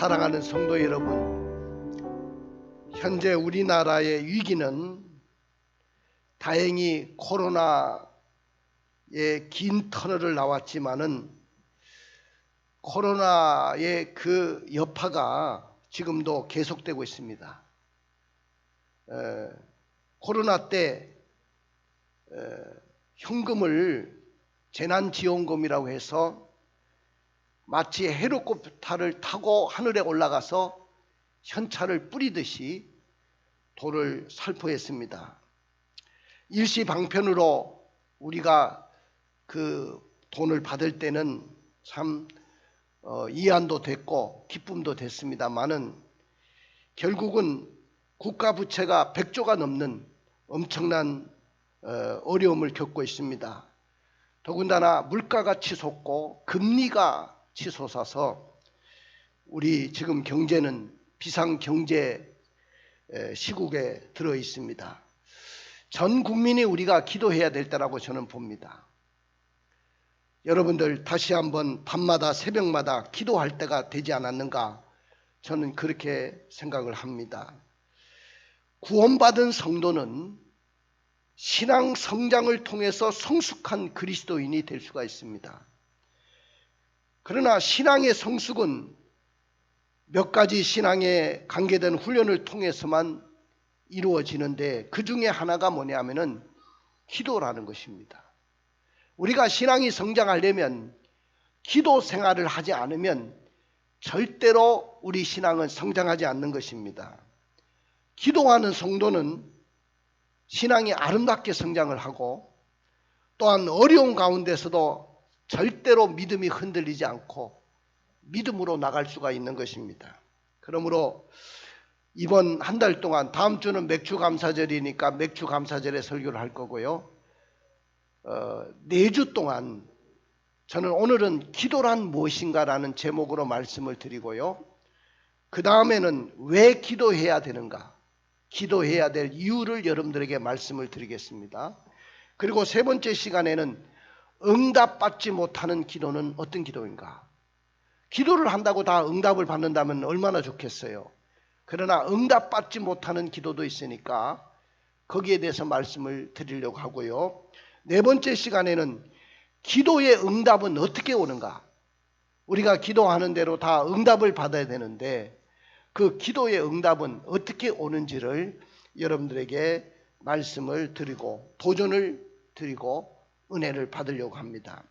사랑하는 성도 여러분, 현재 우리나라의 위기는 다행히 코로나의 긴 터널을 나왔지만은 코로나의 그 여파가 지금도 계속되고 있습니다. 코로나 때 현금을 재난지원금이라고 해서 마치 헬리콥터를 타고 하늘에 올라가서 현찰을 뿌리듯이 돈을 살포했습니다. 일시방편으로 우리가 그 돈을 받을 때는 참 이안도 됐고 기쁨도 됐습니다만은 결국은 국가 부채가 100조가 넘는 엄청난 어려움을 겪고 있습니다. 더군다나 물가가 치솟고 금리가 치솟아서 우리 지금 경제는 비상경제 시국에 들어 있습니다. 전 국민이 우리가 기도해야 될 때라고 저는 봅니다. 여러분들 다시 한번 밤마다 새벽마다 기도할 때가 되지 않았는가, 저는 그렇게 생각을 합니다. 구원받은 성도는 신앙 성장을 통해서 성숙한 그리스도인이 될 수가 있습니다. 그러나 신앙의 성숙은 몇 가지 신앙에 관계된 훈련을 통해서만 이루어지는데 그 중에 하나가 뭐냐면은 기도라는 것입니다. 우리가 신앙이 성장하려면 기도 생활을 하지 않으면 절대로 우리 신앙은 성장하지 않는 것입니다. 기도하는 성도는 신앙이 아름답게 성장을 하고 또한 어려운 가운데서도 절대로 믿음이 흔들리지 않고 믿음으로 나갈 수가 있는 것입니다. 그러므로 이번 한 달 동안, 다음 주는 맥주감사절이니까 맥주감사절에 설교를 할 거고요. 4주 동안 저는 오늘은 기도란 무엇인가라는 제목으로 말씀을 드리고요. 그 다음에는 왜 기도해야 되는가, 기도해야 될 이유를 여러분들에게 말씀을 드리겠습니다. 그리고 세 번째 시간에는 응답받지 못하는 기도는 어떤 기도인가. 기도를 한다고 다 응답을 받는다면 얼마나 좋겠어요. 그러나 응답받지 못하는 기도도 있으니까 거기에 대해서 말씀을 드리려고 하고요. 네 번째 시간에는 기도의 응답은 어떻게 오는가. 우리가 기도하는 대로 다 응답을 받아야 되는데 그 기도의 응답은 어떻게 오는지를 여러분들에게 말씀을 드리고 도전을 드리고 은혜를 받으려고 합니다.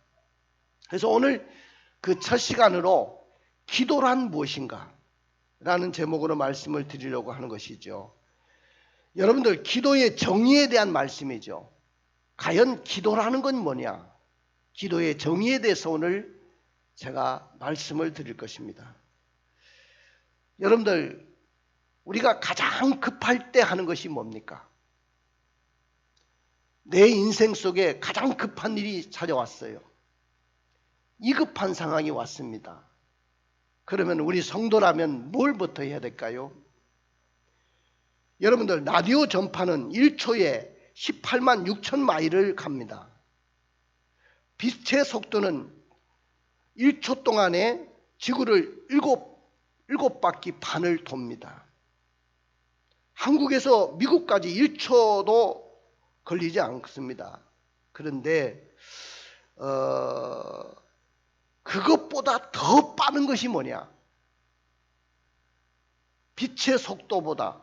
그래서 오늘 그 첫 시간으로 기도란 무엇인가 라는 제목으로 말씀을 드리려고 하는 것이죠. 여러분들, 기도의 정의에 대한 말씀이죠. 과연 기도라는 건 뭐냐, 기도의 정의에 대해서 오늘 제가 말씀을 드릴 것입니다. 여러분들, 우리가 가장 급할 때 하는 것이 뭡니까? 내 인생 속에 가장 급한 일이 찾아왔어요. 위급한 상황이 왔습니다. 그러면 우리 성도라면 뭘부터 해야 될까요? 여러분들, 라디오 전파는 1초에 18만 6천 마일을 갑니다. 빛의 속도는 1초 동안에 지구를 7바퀴 반을 돕니다. 한국에서 미국까지 1초도 걸리지 않습니다. 그런데 그것보다 더 빠른 것이 뭐냐? 빛의 속도보다,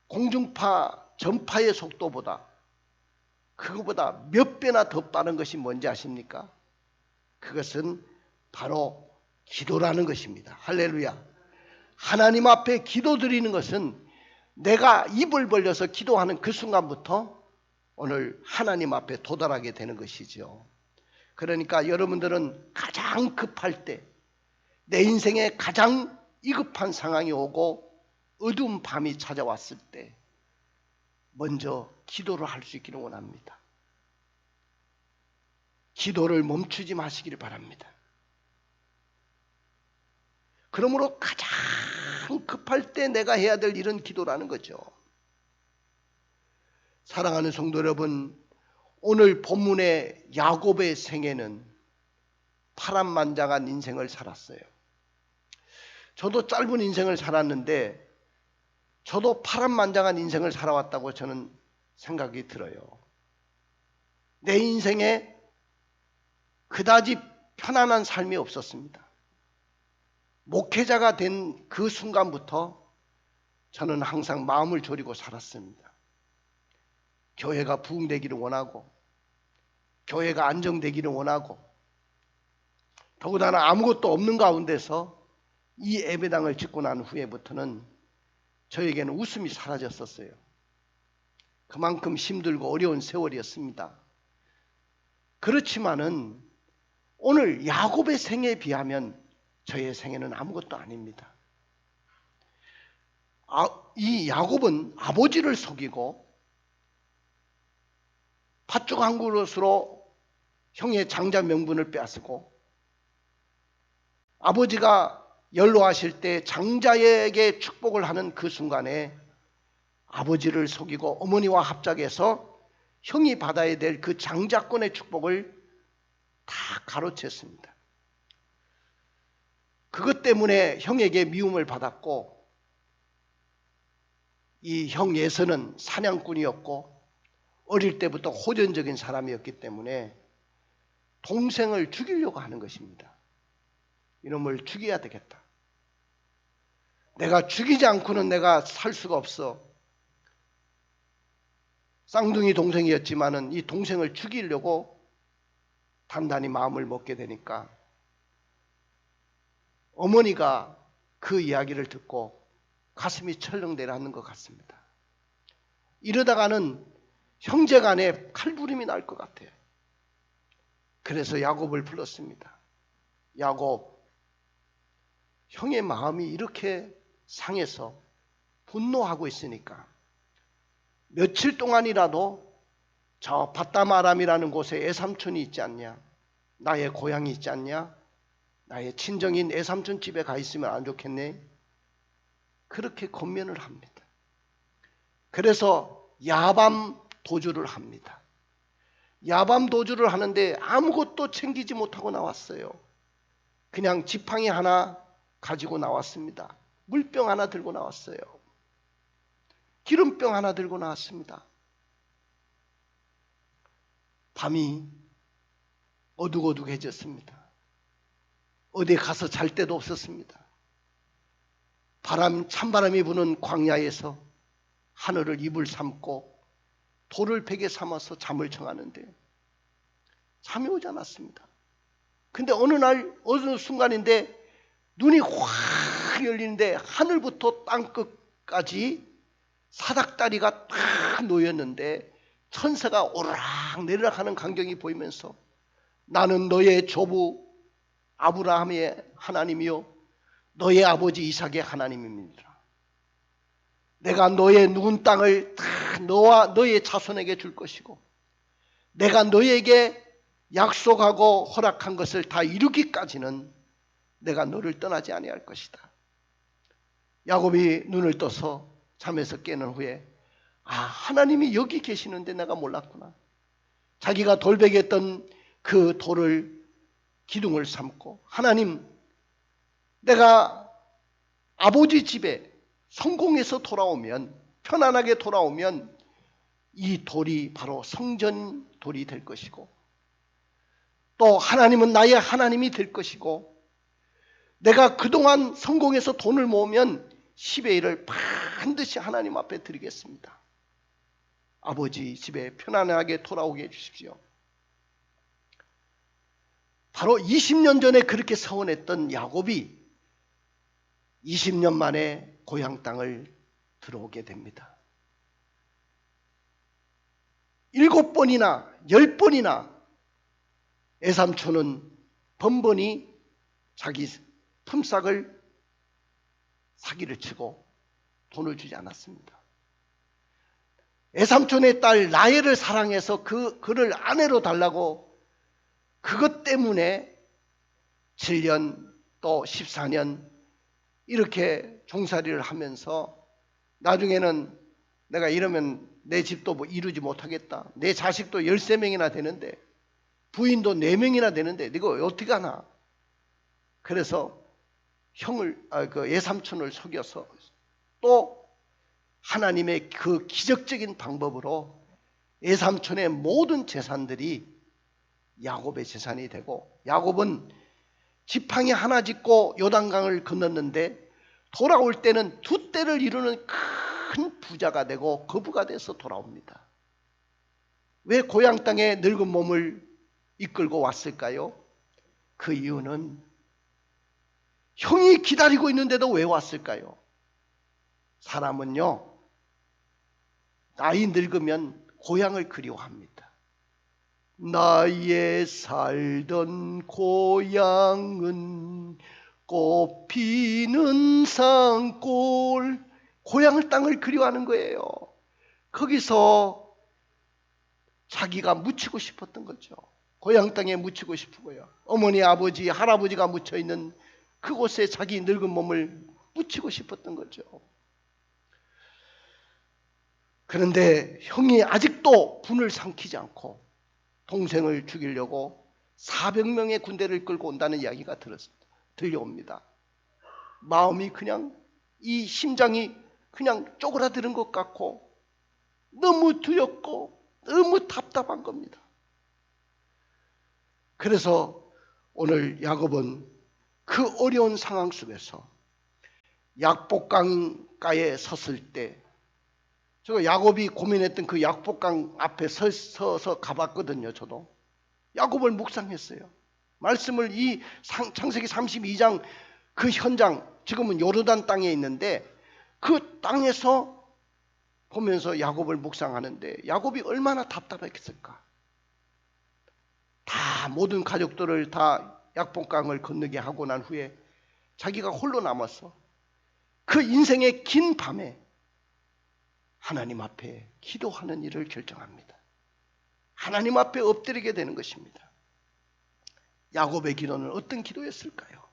공중파 전파의 속도보다, 그것보다 몇 배나 더 빠른 것이 뭔지 아십니까? 그것은 바로 기도라는 것입니다. 할렐루야. 하나님 앞에 기도드리는 것은 내가 입을 벌려서 기도하는 그 순간부터 오늘 하나님 앞에 도달하게 되는 것이죠. 그러니까 여러분들은 가장 급할 때, 내 인생에 가장 위급한 상황이 오고 어두운 밤이 찾아왔을 때 먼저 기도를 할 수 있기를 원합니다. 기도를 멈추지 마시기를 바랍니다. 그러므로 가장 급할 때 내가 해야 될 일은 기도라는 거죠. 사랑하는 성도 여러분, 오늘 본문의 야곱의 생애는 파란만장한 인생을 살았어요. 저도 짧은 인생을 살았는데 저도 파란만장한 인생을 살아왔다고 저는 생각이 들어요. 내 인생에 그다지 편안한 삶이 없었습니다. 목회자가 된 그 순간부터 저는 항상 마음을 졸이고 살았습니다. 교회가 부흥되기를 원하고, 교회가 안정되기를 원하고, 더군다나 아무것도 없는 가운데서 이 예배당을 짓고 난 후에부터는 저에게는 웃음이 사라졌었어요. 그만큼 힘들고 어려운 세월이었습니다. 그렇지만은 오늘 야곱의 생애에 비하면 저의 생애는 아무것도 아닙니다. 이 야곱은 아버지를 속이고 팥죽 한 그릇으로 형의 장자 명분을 빼앗고, 아버지가 연로하실 때 장자에게 축복을 하는 그 순간에 아버지를 속이고 어머니와 합작해서 형이 받아야 될 그 장자권의 축복을 다 가로챘습니다. 그것 때문에 형에게 미움을 받았고, 이 형 예서는 사냥꾼이었고 어릴 때부터 호전적인 사람이었기 때문에 동생을 죽이려고 하는 것입니다. 이놈을 죽여야 되겠다. 내가 죽이지 않고는 내가 살 수가 없어. 쌍둥이 동생이었지만은 이 동생을 죽이려고 단단히 마음을 먹게 되니까 어머니가 그 이야기를 듣고 가슴이 철렁 내려앉는 것 같습니다. 이러다가는 형제 간에 칼부림이 날 것 같아요. 그래서 야곱을 불렀습니다. 야곱, 형의 마음이 이렇게 상해서 분노하고 있으니까 며칠 동안이라도 저 밧다마람이라는 곳에 애삼촌이 있지 않냐? 나의 고향이 있지 않냐? 나의 친정인 애삼촌 집에 가 있으면 안 좋겠네? 그렇게 권면을 합니다. 그래서 야밤 도주를 합니다. 야밤 도주를 하는데 아무것도 챙기지 못하고 나왔어요. 그냥 지팡이 하나 가지고 나왔습니다. 물병 하나 들고 나왔어요. 기름병 하나 들고 나왔습니다. 밤이 어둑어둑해졌습니다. 어디 가서 잘 데도 없었습니다. 찬바람이 부는 광야에서 하늘을 이불 삼고 돌을 베개 삼아서 잠을 청하는데 잠이 오지 않았습니다. 근데 어느 순간인데 눈이 확 열리는데 하늘부터 땅끝까지 사닥다리가 딱 놓였는데 천사가 오르락 내리락 하는 광경이 보이면서 나는 너의 조부 아브라함의 하나님이요 너의 아버지 이삭의 하나님입니다. 내가 너의 누운 땅을 다 너와 너의 자손에게 줄 것이고 내가 너에게 약속하고 허락한 것을 다 이루기까지는 내가 너를 떠나지 아니할 것이다. 야곱이 눈을 떠서 잠에서 깨는 후에 하나님이 여기 계시는데 내가 몰랐구나. 자기가 돌베개했던 그 돌을 기둥을 삼고 하나님, 내가 아버지 집에 성공해서 돌아오면, 편안하게 돌아오면 이 돌이 바로 성전 돌이 될 것이고 또 하나님은 나의 하나님이 될 것이고 내가 그동안 성공해서 돈을 모으면 10의 1을 반드시 하나님 앞에 드리겠습니다. 아버지 집에 편안하게 돌아오게 해주십시오. 바로 20년 전에 그렇게 서원했던 야곱이 20년 만에 고향 땅을 들어오게 됩니다. 7번이나 10번이나 애삼촌은 번번이 자기 품삯을 사기를 치고 돈을 주지 않았습니다. 애삼촌의 딸 라헬을 사랑해서 그를 아내로 달라고 그것 때문에 7년 또 14년 이렇게 종살이를 하면서 나중에는 내가 이러면 내 집도 뭐 이루지 못하겠다. 내 자식도 13명이나 되는데 부인도 4명이나 되는데 이거 어떻게 하나. 그래서 그 외삼촌을 속여서 또 하나님의 그 기적적인 방법으로 외삼촌의 모든 재산들이 야곱의 재산이 되고, 야곱은 지팡이 하나 짚고 요단강을 건넜는데 돌아올 때는 두 떼를 이루는 큰 부자가 되고 거부가 돼서 돌아옵니다. 왜 고향 땅에 늙은 몸을 이끌고 왔을까요? 그 이유는 형이 기다리고 있는데도 왜 왔을까요? 사람은요, 나이 늙으면 고향을 그리워합니다. 나의 살던 고향은 꽃피는 산골, 고향을 땅을 그리워하는 거예요. 거기서 자기가 묻히고 싶었던 거죠. 고향 땅에 묻히고 싶고요. 어머니, 아버지, 할아버지가 묻혀있는 그곳에 자기 늙은 몸을 묻히고 싶었던 거죠. 그런데 형이 아직도 분을 삼키지 않고 동생을 죽이려고 400명의 군대를 끌고 온다는 이야기가 들려옵니다. 마음이 그냥, 이 심장이 그냥 쪼그라드는 것 같고 너무 두렵고 너무 답답한 겁니다. 그래서 오늘 야곱은 그 어려운 상황 속에서 약복강가에 섰을 때, 저 야곱이 고민했던 그 약복강 앞에 서서 가봤거든요. 저도 야곱을 묵상했어요. 말씀을 이 창세기 32장 그 현장, 지금은 요르단 땅에 있는데 그 땅에서 보면서 야곱을 묵상하는데 야곱이 얼마나 답답했을까. 다 모든 가족들을 다 약복강을 건너게 하고 난 후에 자기가 홀로 남아서 그 인생의 긴 밤에 하나님 앞에 기도하는 일을 결정합니다. 하나님 앞에 엎드리게 되는 것입니다. 야곱의 기도는 어떤 기도였을까요?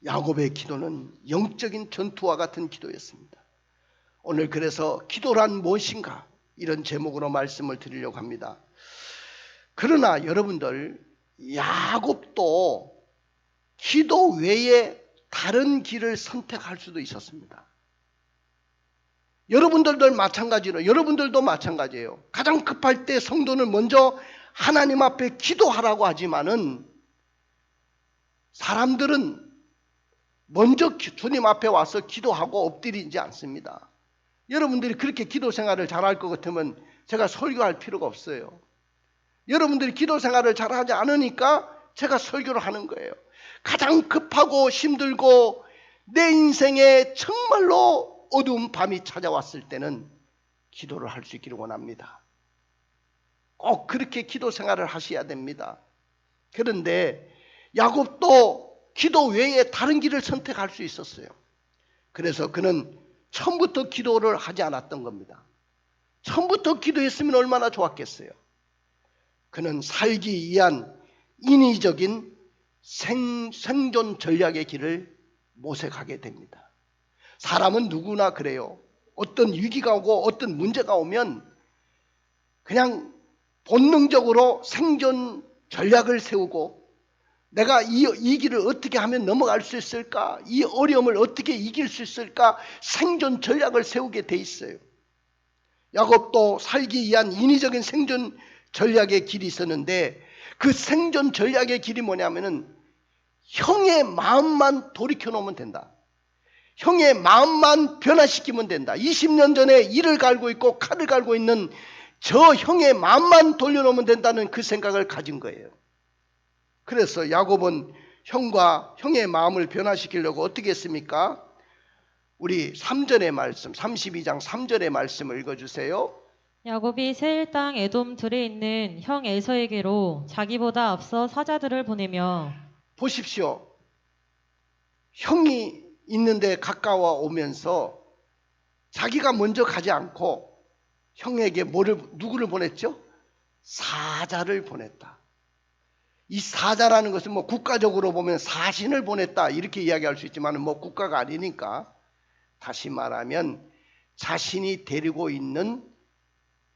야곱의 기도는 영적인 전투와 같은 기도였습니다. 오늘 그래서 기도란 무엇인가, 이런 제목으로 말씀을 드리려고 합니다. 그러나 여러분들, 야곱도 기도 외에 다른 길을 선택할 수도 있었습니다. 여러분들도 마찬가지예요. 가장 급할 때 성도는 먼저 하나님 앞에 기도하라고 하지만은 사람들은 먼저 주님 앞에 와서 기도하고 엎드리지 않습니다. 여러분들이 그렇게 기도 생활을 잘할 것 같으면 제가 설교할 필요가 없어요. 여러분들이 기도 생활을 잘하지 않으니까 제가 설교를 하는 거예요. 가장 급하고 힘들고 내 인생에 정말로 어두운 밤이 찾아왔을 때는 기도를 할 수 있기를 원합니다. 꼭 그렇게 기도 생활을 하셔야 됩니다. 그런데 야곱도 기도 외에 다른 길을 선택할 수 있었어요. 그래서 그는 처음부터 기도를 하지 않았던 겁니다. 처음부터 기도했으면 얼마나 좋았겠어요. 그는 살기 위한 인위적인 생존 전략의 길을 모색하게 됩니다. 사람은 누구나 그래요. 어떤 위기가 오고 어떤 문제가 오면 그냥 본능적으로 생존 전략을 세우고 내가 이 길을 어떻게 하면 넘어갈 수 있을까? 이 어려움을 어떻게 이길 수 있을까? 생존 전략을 세우게 돼 있어요. 야곱도 살기 위한 인위적인 생존 전략의 길이 있었는데 그 생존 전략의 길이 뭐냐면은 형의 마음만 돌이켜 놓으면 된다. 형의 마음만 변화시키면 된다. 20년 전에 이를 갈고 있고 칼을 갈고 있는 저 형의 마음만 돌려놓으면 된다는 그 생각을 가진 거예요. 그래서 야곱은 형의 마음을 변화시키려고 어떻게 했습니까? 우리 3절의 말씀, 32장 3절의 말씀을 읽어주세요. 야곱이 세일 땅 에돔 들에 있는 형 에서에게로 자기보다 앞서 사자들을 보내며, 보십시오. 형이 있는데 가까워 오면서 자기가 먼저 가지 않고 형에게 누구를 보냈죠? 사자를 보냈다. 이 사자라는 것은 뭐 국가적으로 보면 사신을 보냈다 이렇게 이야기할 수 있지만 뭐 국가가 아니니까, 다시 말하면 자신이 데리고 있는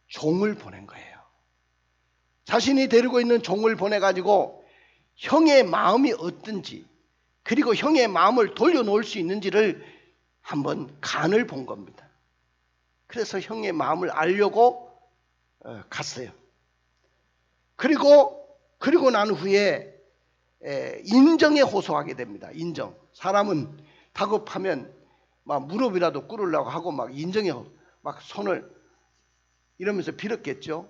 종을 보낸 거예요. 자신이 데리고 있는 종을 보내가지고 형의 마음이 어떤지, 그리고 형의 마음을 돌려놓을 수 있는지를 한번 간을 본 겁니다. 그래서 형의 마음을 알려고 갔어요. 그리고 난 후에 인정에 호소하게 됩니다. 인정. 사람은 다급하면 막 무릎이라도 꿇으려고 하고 막 인정에 막 손을 이러면서 빌었겠죠.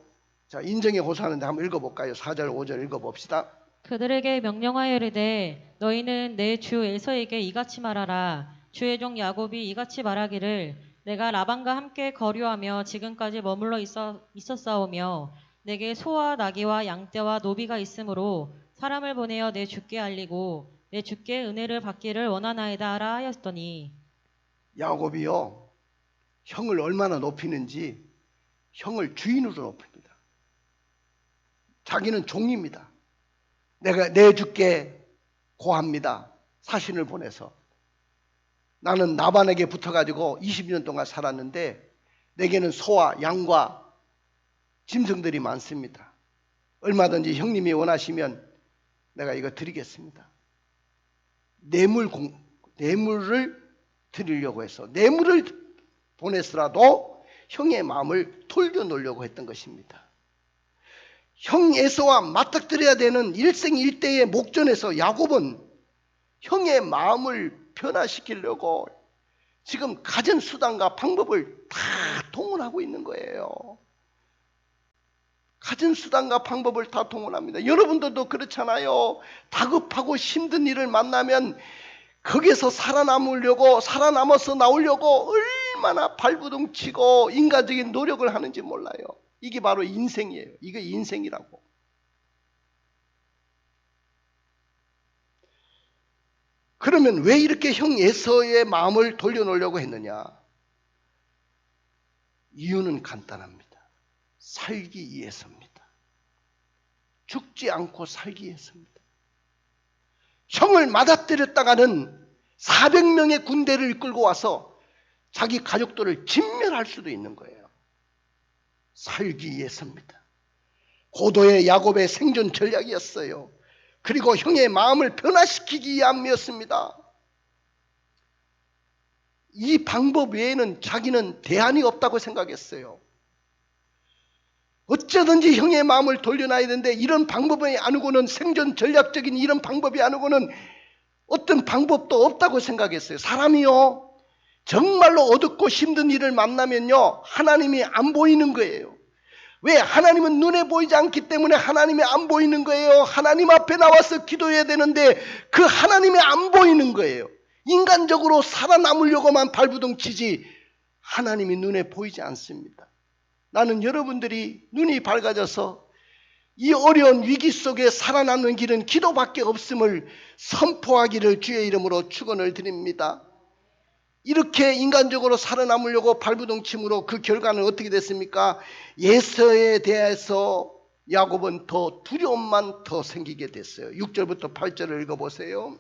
자, 인정에 호소하는데 한번 읽어볼까요? 4절 5절 읽어봅시다. 그들에게 명령하여 이르되 너희는 내 주 에서에게 이같이 말하라. 주의 종 야곱이 이같이 말하기를 내가 라반과 함께 거류하며 지금까지 머물러 있었사오며 내게 소와 나귀와 양떼와 노비가 있으므로 사람을 보내어 내 주께 알리고 내 주께 은혜를 받기를 원하나이다 하라 하였더니 야곱이요, 형을 얼마나 높이는지 형을 주인으로 높입니다. 자기는 종입니다. 내가 내 주께 고합니다. 사신을 보내서 나는 나반에게 붙어가지고 20년 동안 살았는데 내게는 소와 양과 짐승들이 많습니다. 얼마든지 형님이 원하시면 내가 이거 드리겠습니다. 뇌물을 드리려고 해서 뇌물을 보냈으라도 형의 마음을 돌려놓으려고 했던 것입니다. 형 에서와 맞닥뜨려야 되는 일생일대의 목전에서 야곱은 형의 마음을 변화시키려고 지금 가진 수단과 방법을 다 동원하고 있는 거예요. 가진 수단과 방법을 다 동원합니다. 여러분들도 그렇잖아요. 다급하고 힘든 일을 만나면 거기에서 살아남아서 나오려고 얼마나 발부둥치고 인간적인 노력을 하는지 몰라요. 이게 바로 인생이에요. 이게 인생이라고. 그러면 왜 이렇게 형 에서의 마음을 돌려놓으려고 했느냐? 이유는 간단합니다. 살기 위해서입니다. 죽지 않고 살기 위해서입니다. 형을 맞아때렸다가는 400명의 군대를 이끌고 와서 자기 가족들을 진멸할 수도 있는 거예요. 살기 위해서입니다. 고도의 야곱의 생존 전략이었어요. 그리고 형의 마음을 변화시키기 위함이었습니다. 이 방법 외에는 자기는 대안이 없다고 생각했어요. 어쩌든지 형의 마음을 돌려놔야 되는데 이런 방법이 아니고는 생존 전략적인 이런 방법이 아니고는 어떤 방법도 없다고 생각했어요. 사람이요, 정말로 어둡고 힘든 일을 만나면요, 하나님이 안 보이는 거예요. 왜? 하나님은 눈에 보이지 않기 때문에 하나님이 안 보이는 거예요. 하나님 앞에 나와서 기도해야 되는데 그 하나님이 안 보이는 거예요. 인간적으로 살아남으려고만 발부둥치지 하나님이 눈에 보이지 않습니다. 나는 여러분들이 눈이 밝아져서 이 어려운 위기 속에 살아남는 길은 기도밖에 없음을 선포하기를 주의 이름으로 축원을 드립니다. 이렇게 인간적으로 살아남으려고 발부둥침으로 그 결과는 어떻게 됐습니까? 에서에 대해서 야곱은 더 두려움만 더 생기게 됐어요. 6절부터 8절을 읽어보세요.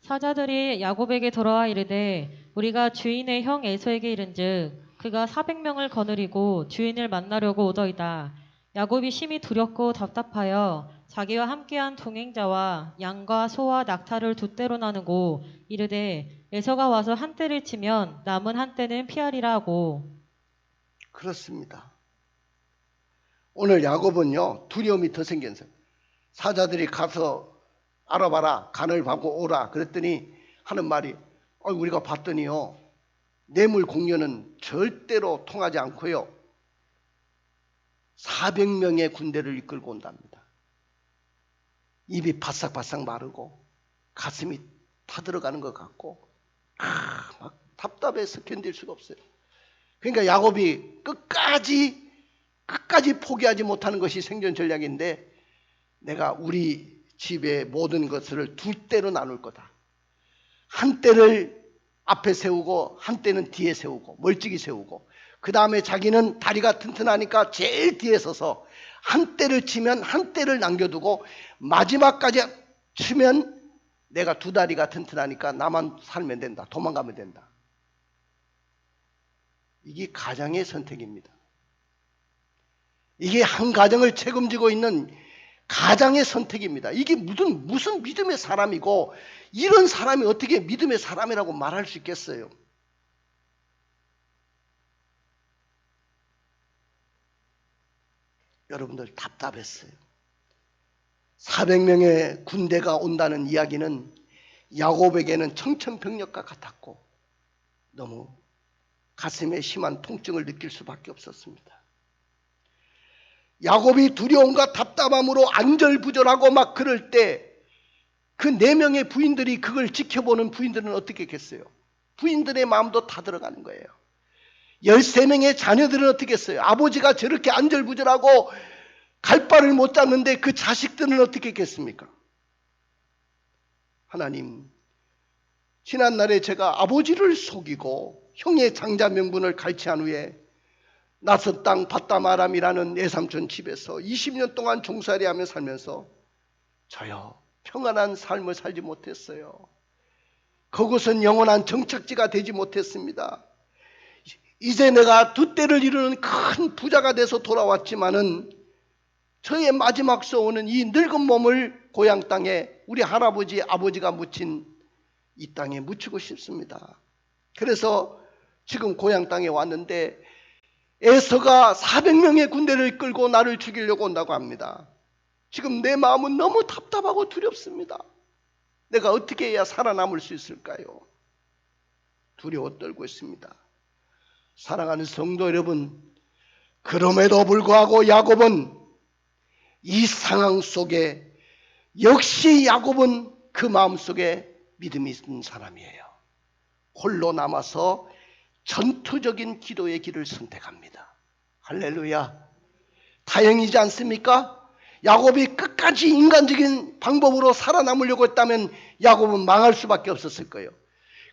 사자들이 야곱에게 돌아와 이르되 우리가 주인의 형 에서에게 이른즉 그가 400명을 거느리고 주인을 만나려고 오더이다. 야곱이 심히 두렵고 답답하여 자기와 함께한 동행자와 양과 소와 낙타를 두 떼로 나누고 이르되 에서가 와서 한 떼를 치면 남은 한 떼는 피하리라 하고. 그렇습니다. 오늘 야곱은요, 두려움이 더 생겼어요. 사자들이 가서 알아봐라, 간을 봐고 오라 그랬더니 하는 말이 우리가 봤더니요, 뇌물 공여는 절대로 통하지 않고요, 400명의 군대를 이끌고 온답니다. 입이 바싹바싹 마르고 가슴이 타들어가는 것 같고 막 답답해서 견딜 수가 없어요. 그러니까 야곱이 끝까지 포기하지 못하는 것이 생존 전략인데, 내가 우리 집의 모든 것을 두 떼로 나눌 거다. 한 떼를 앞에 세우고 한 떼는 뒤에 세우고 멀찍이 세우고, 그 다음에 자기는 다리가 튼튼하니까 제일 뒤에 서서 한 떼를 치면 한 떼를 남겨두고 마지막까지 치면 내가 두 다리가 튼튼하니까 나만 살면 된다. 도망가면 된다. 이게 가장의 선택입니다. 이게 한 가정을 책임지고 있는 가장의 선택입니다. 이게 무슨 믿음의 사람이고 이런 사람이 어떻게 믿음의 사람이라고 말할 수 있겠어요? 여러분들 답답했어요. 400명의 군대가 온다는 이야기는 야곱에게는 청천벽력과 같았고 너무 가슴에 심한 통증을 느낄 수밖에 없었습니다. 야곱이 두려움과 답답함으로 안절부절하고 막 그럴 때 그 4명의 부인들이 그걸 지켜보는 부인들은 어떻게 했겠어요? 부인들의 마음도 다 들어가는 거예요. 13명의 자녀들은 어떻게 했어요? 아버지가 저렇게 안절부절하고 갈 바를 못 잡는데 그 자식들은 어떻게 했겠습니까? 하나님, 지난날에 제가 아버지를 속이고 형의 장자 명분을 갈취한 후에 낯선 땅 바다마람이라는 내삼촌 집에서 20년 동안 종살이하며 살면서 저요 평안한 삶을 살지 못했어요. 그곳은 영원한 정착지가 되지 못했습니다. 이제 내가 두 때를 이루는 큰 부자가 돼서 돌아왔지만은 저의 마지막 소원은 이 늙은 몸을 고향 땅에 우리 할아버지 아버지가 묻힌 이 땅에 묻히고 싶습니다. 그래서 지금 고향 땅에 왔는데 에서가 400명의 군대를 끌고 나를 죽이려고 온다고 합니다. 지금 내 마음은 너무 답답하고 두렵습니다. 내가 어떻게 해야 살아남을 수 있을까요? 두려워 떨고 있습니다. 사랑하는 성도 여러분, 그럼에도 불구하고 야곱은 이 상황 속에 역시 야곱은 그 마음속에 믿음이 있는 사람이에요. 홀로 남아서 전투적인 기도의 길을 선택합니다. 할렐루야. 다행이지 않습니까? 야곱이 끝까지 인간적인 방법으로 살아남으려고 했다면 야곱은 망할 수밖에 없었을 거예요.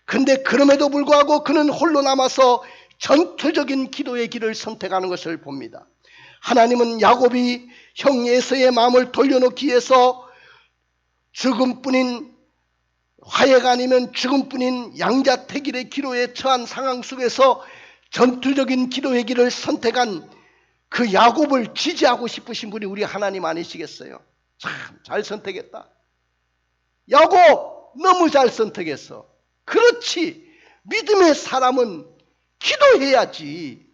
근데 그럼에도 불구하고 그는 홀로 남아서 전투적인 기도의 길을 선택하는 것을 봅니다. 하나님은 야곱이 형 에서의 마음을 돌려놓기 위해서 죽음뿐인 화해가 아니면 죽음뿐인 양자택일의 기도에 처한 상황 속에서 전투적인 기도의 길을 선택한 그 야곱을 지지하고 싶으신 분이 우리 하나님 아니시겠어요? 참 잘 선택했다. 야곱 너무 잘 선택했어. 그렇지. 믿음의 사람은 기도해야지.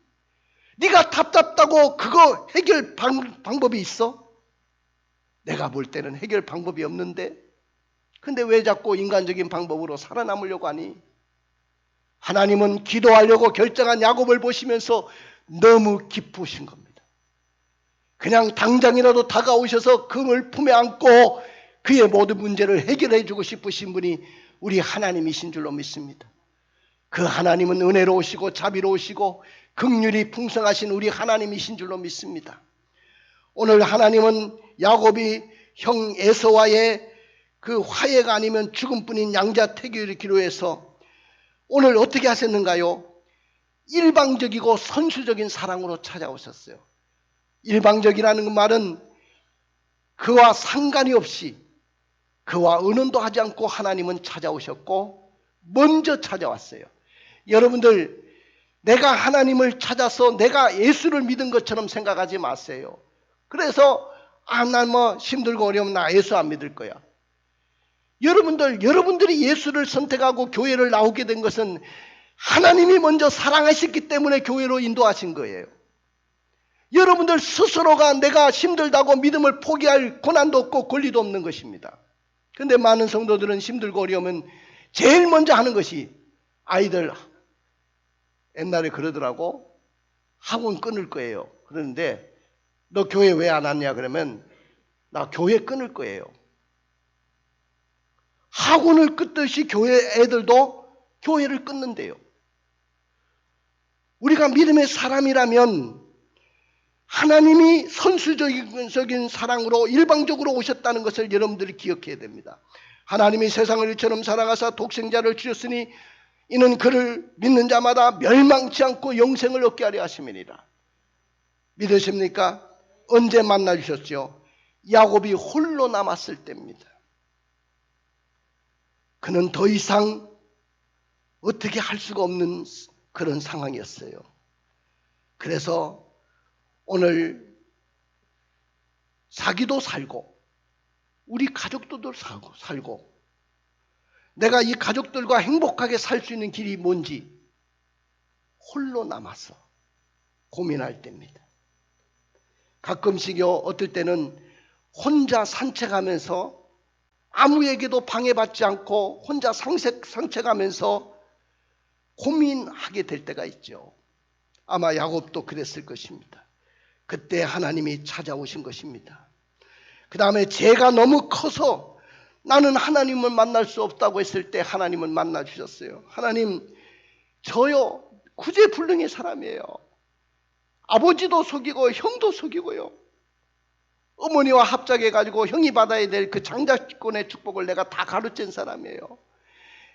네가 답답다고 그거 해결 방법이 있어? 내가 볼 때는 해결 방법이 없는데 근데 왜 자꾸 인간적인 방법으로 살아남으려고 하니? 하나님은 기도하려고 결정한 야곱을 보시면서 너무 기쁘신 겁니다. 그냥 당장이라도 다가오셔서 그를 품에 안고 그의 모든 문제를 해결해 주고 싶으신 분이 우리 하나님이신 줄로 믿습니다. 그 하나님은 은혜로우시고 자비로우시고 긍휼이 풍성하신 우리 하나님이신 줄로 믿습니다. 오늘 하나님은 야곱이 형 에서와의 그 화해가 아니면 죽음뿐인 양자택일을 기로해서 오늘 어떻게 하셨는가요? 일방적이고 선수적인 사랑으로 찾아오셨어요. 일방적이라는 말은 그와 상관이 없이 그와 의논도 하지 않고 하나님은 찾아오셨고 먼저 찾아왔어요. 여러분들 내가 하나님을 찾아서 내가 예수를 믿은 것처럼 생각하지 마세요. 그래서 난 뭐 힘들고 어려우면 나 예수 안 믿을 거야. 여러분들이 예수를 선택하고 교회를 나오게 된 것은 하나님이 먼저 사랑하셨기 때문에 교회로 인도하신 거예요. 여러분들 스스로가 내가 힘들다고 믿음을 포기할 고난도 없고 권리도 없는 것입니다. 그런데 많은 성도들은 힘들고 어려우면 제일 먼저 하는 것이 아이들 옛날에 그러더라고. 학원 끊을 거예요. 그런데 너 교회 왜 안 왔냐 그러면 나 교회 끊을 거예요. 학원을 끊듯이 교회 애들도 교회를 끊는데요. 우리가 믿음의 사람이라면 하나님이 선수적인 사랑으로 일방적으로 오셨다는 것을 여러분들이 기억해야 됩니다. 하나님이 세상을 이처럼 사랑하사 독생자를 주셨으니 이는 그를 믿는 자마다 멸망치 않고 영생을 얻게 하려 하심이니라. 믿으십니까? 언제 만나주셨죠? 야곱이 홀로 남았을 때입니다. 그는 더 이상 어떻게 할 수가 없는 그런 상황이었어요. 그래서 오늘 자기도 살고 우리 가족들도 살고 내가 이 가족들과 행복하게 살 수 있는 길이 뭔지 홀로 남아서 고민할 때입니다. 가끔씩요, 어떨 때는 혼자 산책하면서 아무에게도 방해받지 않고 혼자 산책하면서 고민하게 될 때가 있죠. 아마 야곱도 그랬을 것입니다. 그때 하나님이 찾아오신 것입니다. 그 다음에 죄가 너무 커서 나는 하나님을 만날 수 없다고 했을 때 하나님을 만나 주셨어요. 하나님, 저요 구제불능의 사람이에요. 아버지도 속이고 형도 속이고요. 어머니와 합작해가지고 형이 받아야 될 그 장자권의 축복을 내가 다 가로챈 사람이에요.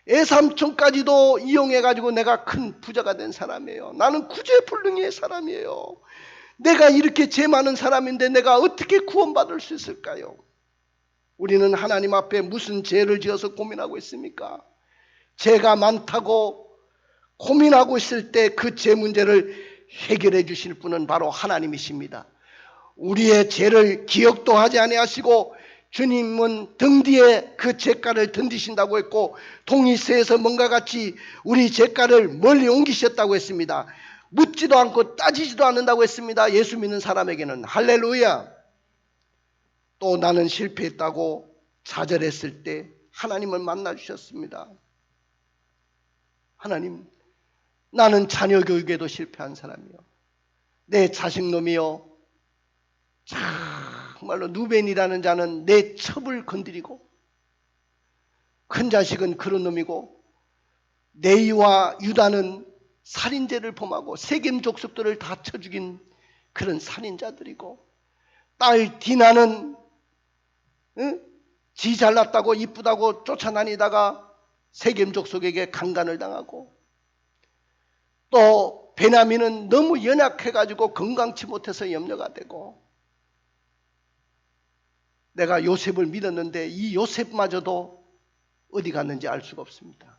애삼촌까지도 이용해가지고 내가 큰 부자가 된 사람이에요. 나는 구제불능의 사람이에요. 내가 이렇게 죄 많은 사람인데 내가 어떻게 구원받을 수 있을까요? 우리는 하나님 앞에 무슨 죄를 지어서 고민하고 있습니까? 죄가 많다고 고민하고 있을 때 그 죄 문제를 해결해 주실 분은 바로 하나님이십니다. 우리의 죄를 기억도 하지 아니하시고 주님은 등 뒤에 그 죄가를 던지신다고 했고 동이새에서 뭔가 같이 우리 죄가를 멀리 옮기셨다고 했습니다. 묻지도 않고 따지지도 않는다고 했습니다. 예수 믿는 사람에게는. 할렐루야. 또 나는 실패했다고 좌절했을 때 하나님을 만나 주셨습니다. 하나님, 나는 자녀 교육에도 실패한 사람이요, 내 자식놈이요, 정말로 누벤이라는 자는 내 첩을 건드리고 큰 자식은 그런 놈이고 네이와 유다는 살인죄를 범하고 세겜 족속들을 다 쳐 죽인 그런 살인자들이고 딸 디나는 지 잘났다고 이쁘다고 쫓아다니다가 세겜 족속에게 강간을 당하고 또 베냐민은 너무 연약해가지고 건강치 못해서 염려가 되고 내가 요셉을 믿었는데 이 요셉마저도 어디 갔는지 알 수가 없습니다.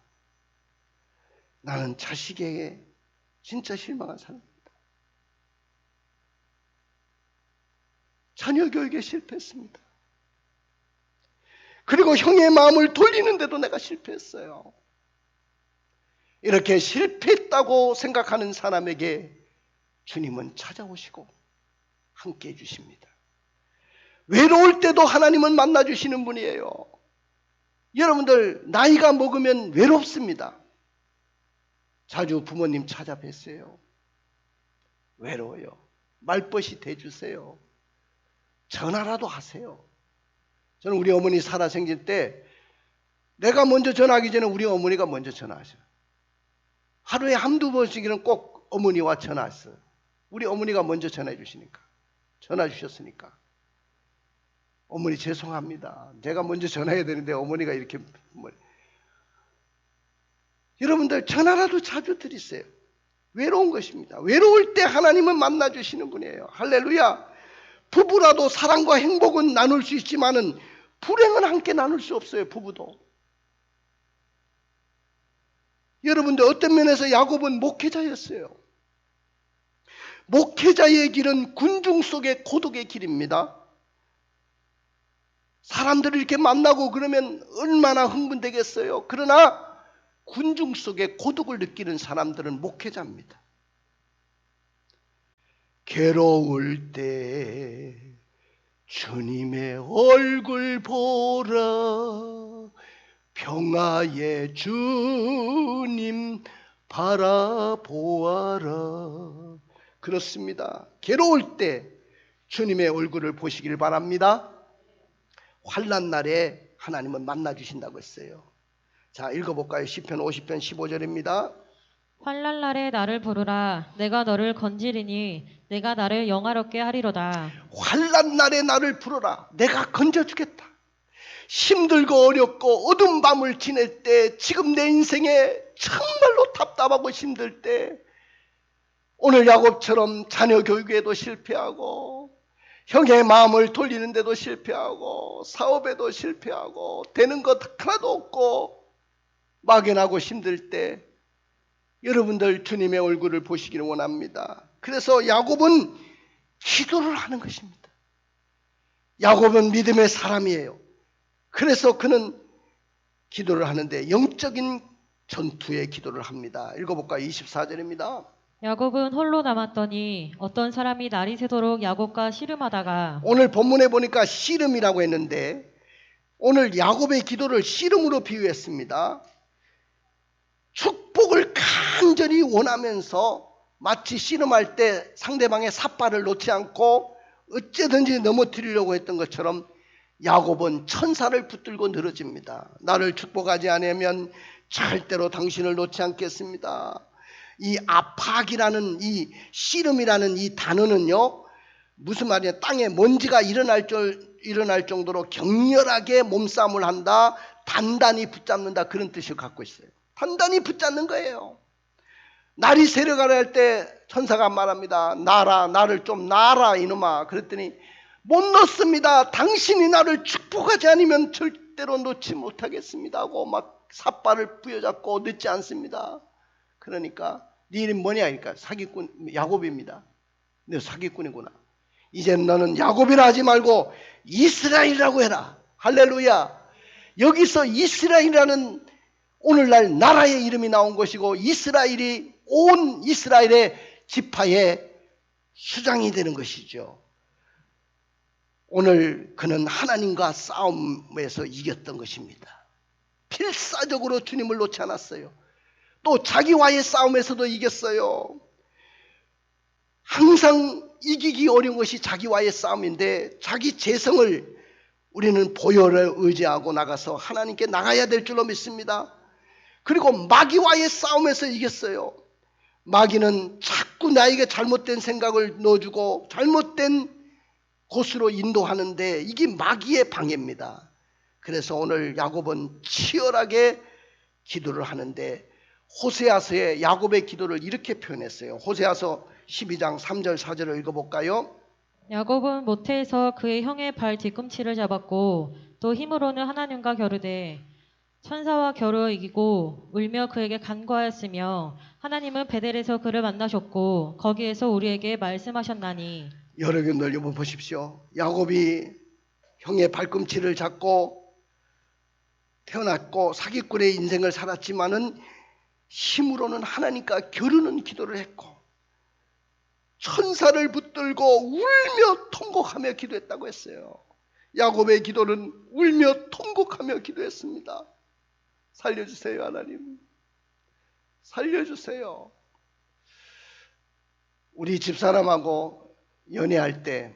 나는 자식에게 진짜 실망한 사람입니다. 자녀 교육에 실패했습니다. 그리고 형의 마음을 돌리는데도 내가 실패했어요. 이렇게 실패했다고 생각하는 사람에게 주님은 찾아오시고 함께 해주십니다. 외로울 때도 하나님은 만나주시는 분이에요. 여러분들 나이가 먹으면 외롭습니다. 자주 부모님 찾아뵀어요. 외로워요. 말벗이 돼주세요. 전화라도 하세요. 저는 우리 어머니 살아생길 때 내가 먼저 전화하기 전에 우리 어머니가 먼저 전화하셔요. 하루에 한두 번씩은 꼭 어머니와 전화했어요. 우리 어머니가 먼저 전화해 주시니까. 전화 주셨으니까. 어머니 죄송합니다. 제가 먼저 전화해야 되는데 어머니가 이렇게 여러분들 전화라도 자주 드리세요. 외로운 것입니다. 외로울 때 하나님은 만나주시는 분이에요. 할렐루야. 부부라도 사랑과 행복은 나눌 수 있지만은 불행은 함께 나눌 수 없어요. 부부도. 여러분들 어떤 면에서 야곱은 목회자였어요. 목회자의 길은 군중 속의 고독의 길입니다. 사람들을 이렇게 만나고 그러면 얼마나 흥분되겠어요. 그러나 군중 속에 고독을 느끼는 사람들은 목회자입니다. 괴로울 때 주님의 얼굴 보라, 평화의 주님 바라보아라. 그렇습니다. 괴로울 때 주님의 얼굴을 보시길 바랍니다. 환난 날에 하나님은 만나 주신다고 했어요. 자, 읽어볼까요? 시편 50편 15절입니다. 환난 날에 나를 부르라. 내가 너를 건지리니 내가 나를 영화롭게 하리로다. 환난 날에 나를 부르라. 내가 건져주겠다. 힘들고 어렵고 어두운 밤을 지낼 때, 지금 내 인생에 정말로 답답하고 힘들 때, 오늘 야곱처럼 자녀 교육에도 실패하고 형의 마음을 돌리는데도 실패하고 사업에도 실패하고 되는 것 하나도 없고 막연하고 힘들 때 여러분들 주님의 얼굴을 보시기를 원합니다. 그래서 야곱은 기도를 하는 것입니다. 야곱은 믿음의 사람이에요. 그래서 그는 기도를 하는데 영적인 전투의 기도를 합니다. 읽어볼까요? 24절입니다. 야곱은 홀로 남았더니 어떤 사람이 날이 새도록 야곱과 씨름하다가 오늘 본문에 보니까 씨름이라고 했는데 오늘 야곱의 기도를 씨름으로 비유했습니다. 축복을 간절히 원하면서 마치 씨름할 때 상대방의 삿발을 놓지 않고 어째든지 넘어뜨리려고 했던 것처럼 야곱은 천사를 붙들고 늘어집니다. 나를 축복하지 않으면 절대로 당신을 놓지 않겠습니다. 이 아팍이라는 이 씨름이라는 이 단어는요, 무슨 말이냐, 땅에 먼지가 일어날 정도로 격렬하게 몸싸움을 한다, 단단히 붙잡는다, 그런 뜻을 갖고 있어요. 단단히 붙잡는 거예요. 날이 새려가려 할 때 천사가 말합니다. 나를 좀 놔라 이놈아. 그랬더니 못 놓습니다. 당신이 나를 축복하지 않으면 절대로 놓지 못하겠습니다 하고 막 삿발을 부여잡고 늦지 않습니다. 그러니까 네 이름 뭐냐? 그러니까 사기꾼 야곱입니다. 너 사기꾼이구나. 이제 너는 야곱이라 하지 말고 이스라엘이라고 해라. 할렐루야. 여기서 이스라엘이라는 오늘날 나라의 이름이 나온 것이고 이스라엘이 온 이스라엘의 지파의 수장이 되는 것이죠. 오늘 그는 하나님과 싸움에서 이겼던 것입니다. 필사적으로 주님을 놓지 않았어요. 또 자기와의 싸움에서도 이겼어요. 항상 이기기 어려운 것이 자기와의 싸움인데 자기 재성을 우리는 보혈을 의지하고 나가서 하나님께 나가야 될 줄로 믿습니다. 그리고 마귀와의 싸움에서 이겼어요. 마귀는 자꾸 나에게 잘못된 생각을 넣어주고 잘못된 곳으로 인도하는데 이게 마귀의 방해입니다. 그래서 오늘 야곱은 치열하게 기도를 하는데 호세아서의 야곱의 기도를 이렇게 표현했어요. 호세아서 12장 3절 4절을 읽어볼까요? 야곱은 모태에서 그의 형의 발 뒤꿈치를 잡았고 또 힘으로는 하나님과 겨루되 천사와 겨루어 이기고 울며 그에게 간구하였으며 하나님은 베델에서 그를 만나셨고 거기에서 우리에게 말씀하셨나니. 여러분들 이거 보십시오. 야곱이 형의 발꿈치를 잡고 태어났고 사기꾼의 인생을 살았지만은 힘으로는 하나님과 겨루는 기도를 했고 천사를 붙들고 울며 통곡하며 기도했다고 했어요. 야곱의 기도는 울며 통곡하며 기도했습니다. 살려주세요 하나님. 살려주세요. 우리 집사람하고 연애할 때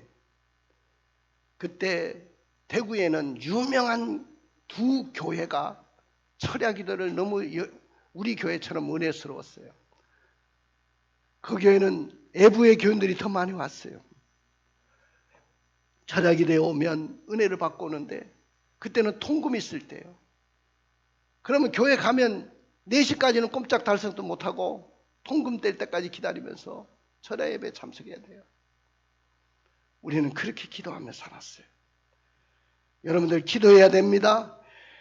그때 대구에는 유명한 두 교회가 철야 기도를 너무 우리 교회처럼 은혜스러웠어요. 그 교회는 애부의 교인들이 더 많이 왔어요. 철야 기도에 오면 은혜를 받고 오는데 그때는 통금이 있을 때예요. 그러면 교회 가면 4시까지는 꼼짝 달싹도 못하고 통금 뗄 때까지 기다리면서 철야 예배에 참석해야 돼요. 우리는 그렇게 기도하며 살았어요. 여러분들 기도해야 됩니다.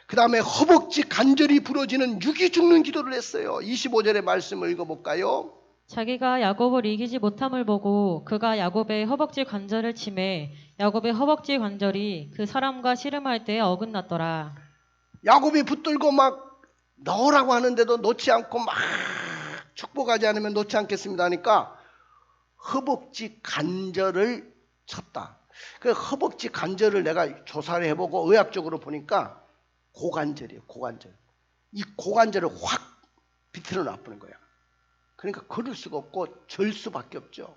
그 다음에 허벅지 간절히 부러지는 육이 죽는 기도를 했어요. 25절의 말씀을 읽어볼까요? 자기가 야곱을 이기지 못함을 보고 그가 야곱의 허벅지 관절을 치매 야곱의 허벅지 관절이 그 사람과 씨름할 때에 어긋났더라. 야곱이 붙들고 막 넣으라고 하는데도 놓지 않고 막 축복하지 않으면 놓지 않겠습니다 하니까 허벅지 관절을 쳤다. 그 허벅지 관절을 내가 조사를 해보고 의학적으로 보니까 고관절이에요. 고관절. 이 고관절을 확 비틀어 놔버린 거야. 그러니까 걸을 수가 없고 절 수밖에 없죠.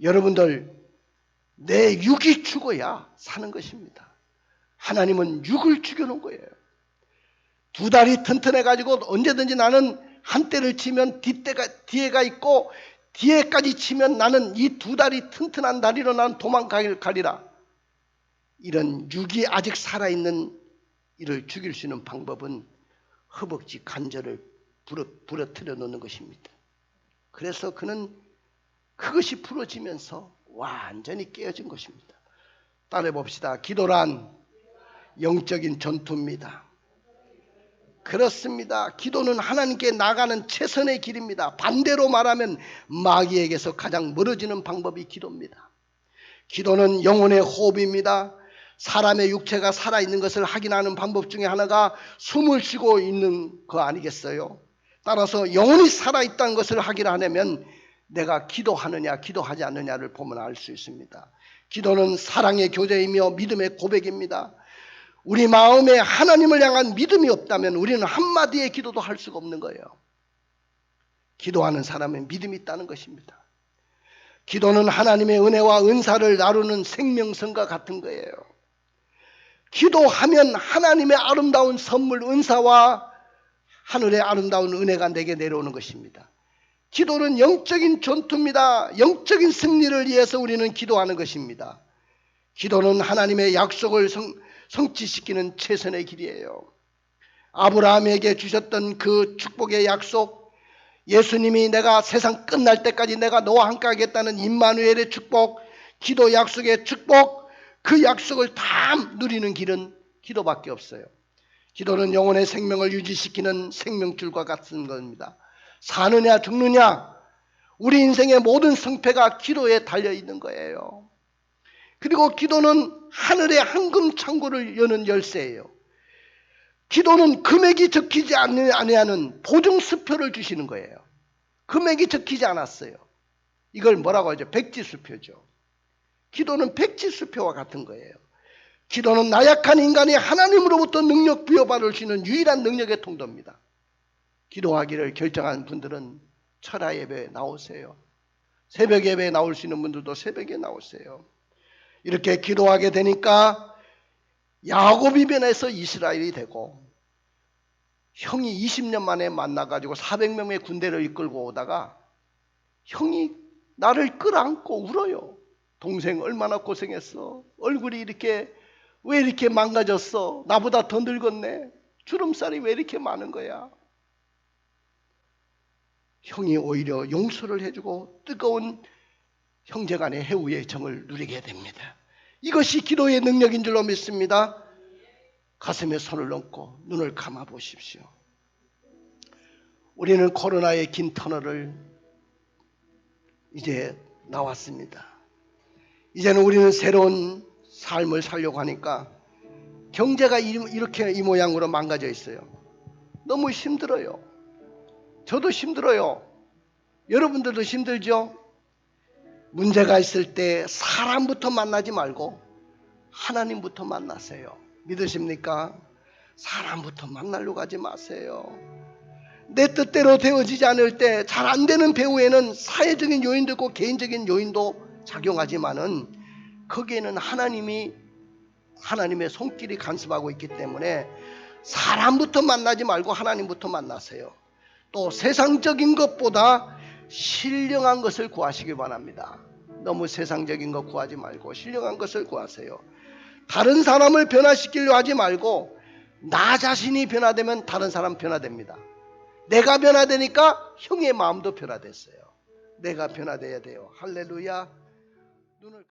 여러분들 내 육이 죽어야 사는 것입니다. 하나님은 육을 죽여놓은 거예요. 두 다리 튼튼해가지고 언제든지 나는 한 대를 치면 뒤에가 있고 뒤에까지 치면 나는 이 두 다리 튼튼한 다리로 나는 도망가리라. 이런 육이 아직 살아있는 이를 죽일 수 있는 방법은 허벅지 관절을 부러뜨려 놓는 것입니다. 그래서 그는 그것이 부러지면서 완전히 깨어진 것입니다. 따라해 봅시다. 기도란 영적인 전투입니다. 그렇습니다. 기도는 하나님께 나가는 최선의 길입니다. 반대로 말하면 마귀에게서 가장 멀어지는 방법이 기도입니다. 기도는 영혼의 호흡입니다. 사람의 육체가 살아있는 것을 확인하는 방법 중에 하나가 숨을 쉬고 있는 거 아니겠어요? 따라서 영혼이 살아있다는 것을 확인하려면 내가 기도하느냐 기도하지 않느냐를 보면 알 수 있습니다. 기도는 사랑의 교제이며 믿음의 고백입니다. 우리 마음에 하나님을 향한 믿음이 없다면 우리는 한마디의 기도도 할 수가 없는 거예요. 기도하는 사람은 믿음이 있다는 것입니다. 기도는 하나님의 은혜와 은사를 나누는 생명선과 같은 거예요. 기도하면 하나님의 아름다운 선물 은사와 하늘의 아름다운 은혜가 내게 내려오는 것입니다. 기도는 영적인 전투입니다. 영적인 승리를 위해서 우리는 기도하는 것입니다. 기도는 하나님의 약속을 성취시키는 최선의 길이에요. 아브라함에게 주셨던 그 축복의 약속, 예수님이 내가 세상 끝날 때까지 내가 너와 함께 하겠다는 임마누엘의 축복, 기도 약속의 축복, 그 약속을 다 누리는 길은 기도밖에 없어요. 기도는 영혼의 생명을 유지시키는 생명줄과 같은 겁니다. 사느냐 죽느냐, 우리 인생의 모든 성패가 기도에 달려있는 거예요. 그리고 기도는 하늘의 황금 창고를 여는 열쇠예요. 기도는 금액이 적히지 아니하는 보증수표를 주시는 거예요. 금액이 적히지 않았어요. 이걸 뭐라고 하죠? 백지수표죠. 기도는 백지수표와 같은 거예요. 기도는 나약한 인간이 하나님으로부터 능력 부여받을 수 있는 유일한 능력의 통로입니다. 기도하기를 결정한 분들은 철야 예배에 나오세요. 새벽 예배에 나올 수 있는 분들도 새벽에 나오세요. 이렇게 기도하게 되니까 야곱이 변해서 이스라엘이 되고, 형이 20년 만에 만나가지고 400명의 군대를 이끌고 오다가 형이 나를 끌어안고 울어요. 동생 얼마나 고생했어. 얼굴이 왜 이렇게 망가졌어. 나보다 더 늙었네. 주름살이 왜 이렇게 많은 거야. 형이 오히려 용서를 해주고 뜨거운 형제간의 해우의 정을 누리게 됩니다. 이것이 기도의 능력인 줄로 믿습니다. 가슴에 손을 얹고 눈을 감아 보십시오. 우리는 코로나의 긴 터널을 이제 나왔습니다. 이제는 우리는 새로운 삶을 살려고 하니까 경제가 이렇게 이 모양으로 망가져 있어요. 너무 힘들어요. 저도 힘들어요. 여러분들도 힘들죠? 문제가 있을 때 사람부터 만나지 말고 하나님부터 만나세요. 믿으십니까? 사람부터 만나려고 하지 마세요. 내 뜻대로 되어지지 않을 때 잘 안 되는 배후에는 사회적인 요인도 있고 개인적인 요인도 작용하지만은 거기에는 하나님의 손길이 간섭하고 있기 때문에 사람부터 만나지 말고 하나님부터 만나세요. 또 세상적인 것보다 신령한 것을 구하시길 바랍니다. 너무 세상적인 것 구하지 말고 신령한 것을 구하세요. 다른 사람을 변화시키려 하지 말고 나 자신이 변화되면 다른 사람 변화됩니다. 내가 변화되니까 형의 마음도 변화됐어요. 내가 변화돼야 돼요. 할렐루야. 눈을